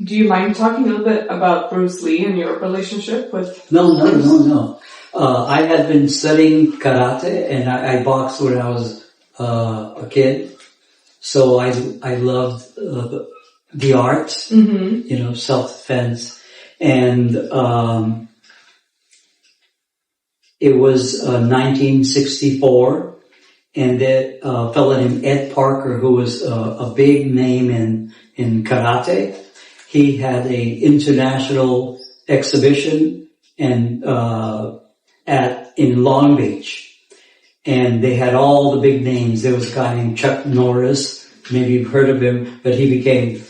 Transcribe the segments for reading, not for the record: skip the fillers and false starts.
Do you mind talking a little bit about Bruce Lee and your relationship with? No. I had been studying karate, and I boxed when I was a kid. So I loved the arts, self-defense, and it was 1964, and a fellow named Ed Parker, who was a big name in karate. He had a international exhibition and in Long Beach, and they had all the big names. There was a guy named Chuck Norris. Maybe you've heard of him, but he became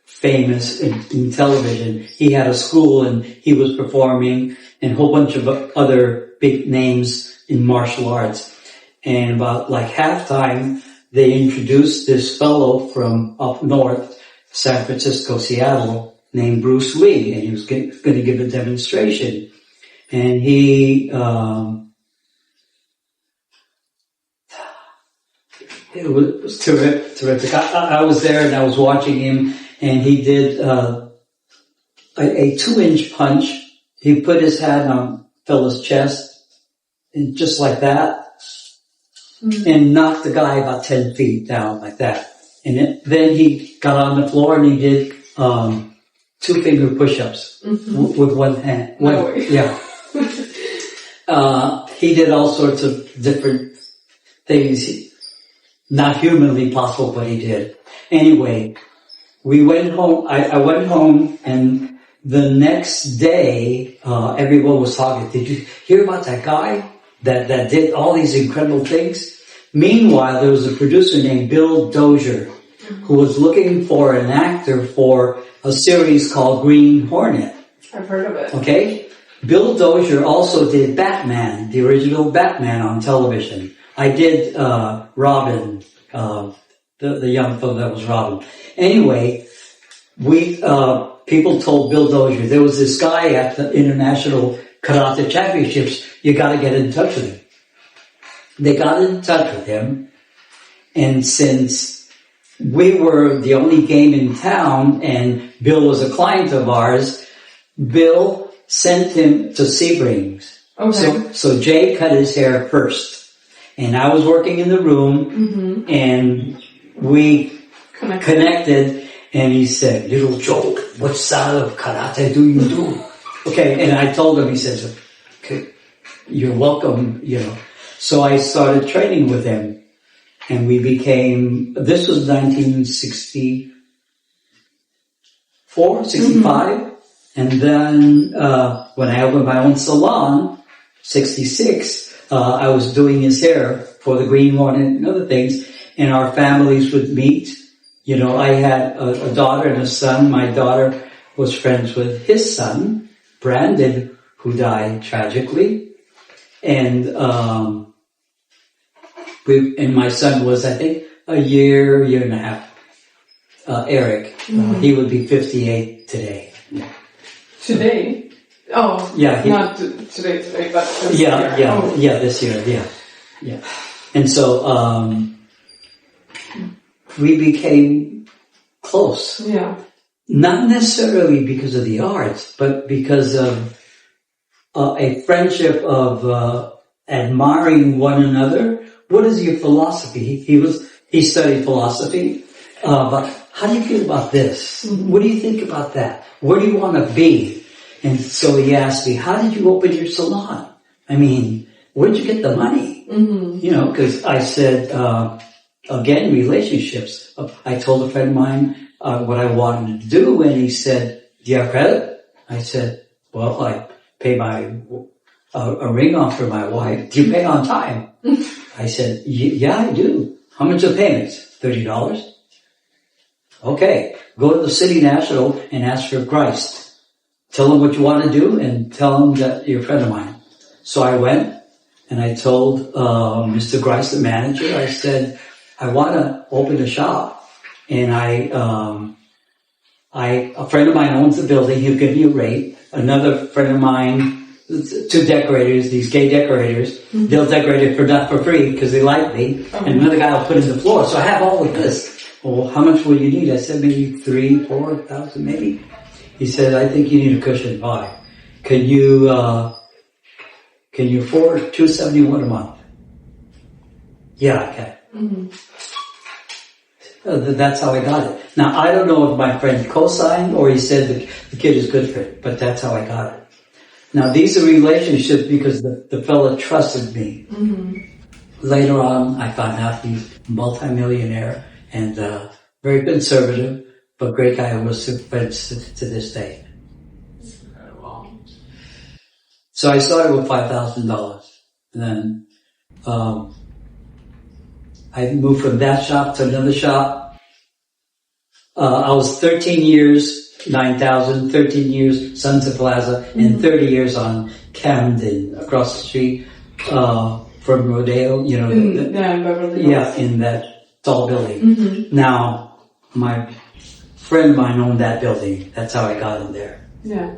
famous in television. He had a school, and he was performing, and a whole bunch of other big names in martial arts. And about like halftime, they introduced this fellow from up north, San Francisco, Seattle, named Bruce Lee, and he was going to give a demonstration. And he, it was terrific. I was there and I was watching him, and he did a 2-inch punch. He put his hand on fella's chest, and just like that, and knocked the guy about 10 feet down like that. And then he got on the floor and he did 2-finger push-ups with one hand. Yeah. He did all sorts of different things, not humanly possible, but he did. Anyway, we went home. I went home, and the next day, everyone was talking. Did you hear about that guy that did all these incredible things? Meanwhile, there was a producer named Bill Dozier who was looking for an actor for a series called Green Hornet. I've heard of it. Okay? Bill Dozier also did Batman, the original Batman on television. I did Robin, the young fellow that was Robin. Anyway, people told Bill Dozier, there was this guy at the International Karate Championships, you gotta get in touch with him. They got in touch with him, and since we were the only game in town and Bill was a client of ours, Bill sent him to Sebrings. Okay. So Jay cut his hair first, and I was working in the room, and we connected, and he said, "Little Joe, what style of karate do you do?" Okay, and I told him, he says, "Okay, you're welcome, So I started training with him, and we became, this was 1964, 65, and then when I opened my own salon, 66, I was doing his hair for the Green Hornet and other things, and our families would meet. I had a daughter and a son. My daughter was friends with his son, Brandon, who died tragically, and my son was, I think, a year and a half. Eric, he would be 58 today. Yeah. Today? Oh, yeah. Not today, but this year. Yeah, this year, yeah. And so, we became close. Yeah. Not necessarily because of the arts, but because of a friendship of admiring one another. What is your philosophy? He studied philosophy, but how do you feel about this? What do you think about that? Where do you want to be? And so he asked me, how did you open your salon? I mean, where'd you get the money? Because I said, again, relationships. I told a friend of mine what I wanted to do, and he said, do you have credit? I said, well, I pay a ring off for my wife. Do you pay on time? I said, yeah, I do. How much are payments? $30. Okay, go to the City National and ask for Christ. Tell them what you want to do and tell them that you're a friend of mine. So I went and I told Mr. Grice, the manager, I said, I want to open a shop, and a friend of mine owns the building. He'll give me a rate. Another friend of mine, 2 decorators, these gay decorators, they'll decorate it for free because they like me. And another guy will put in the floor. So I have all of this. well, how much will you need? I said, maybe 3,000, 4,000 maybe. He said, I think you need a cushion. Why? Can you afford $271 a month? Yeah, I can. That's how I got it. Now, I don't know if my friend co-signed or he said the kid is good for it, but that's how I got it. Now, these are relationships because the fella trusted me. Later on, I found out he's multimillionaire and very conservative, but great guy who was friends to this day. So I started with $5,000. And then I moved from that shop to another shop. I was 13 years, 9,000, 13 years, Sunset Plaza, and 30 years on Camden, across the street from Rodeo, you know. In Beverly Hills. Yeah, in that tall building. Now, my friend of mine owned that building. That's how I got in there. Yeah.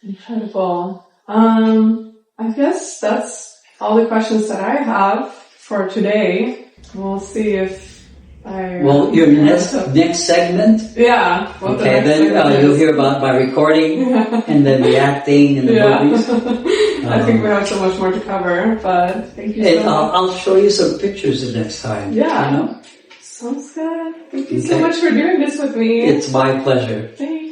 Incredible. I guess that's all the questions that I have for today. We'll see if I... Well, your next segment? Yeah. Okay, then you'll hear about my recording and then the acting and the movies. I think we have so much more to cover, but thank you so much. I'll show you some pictures the next time. Yeah. You know? Sounds good. Thank you so much for doing this with me. It's my pleasure. Thanks.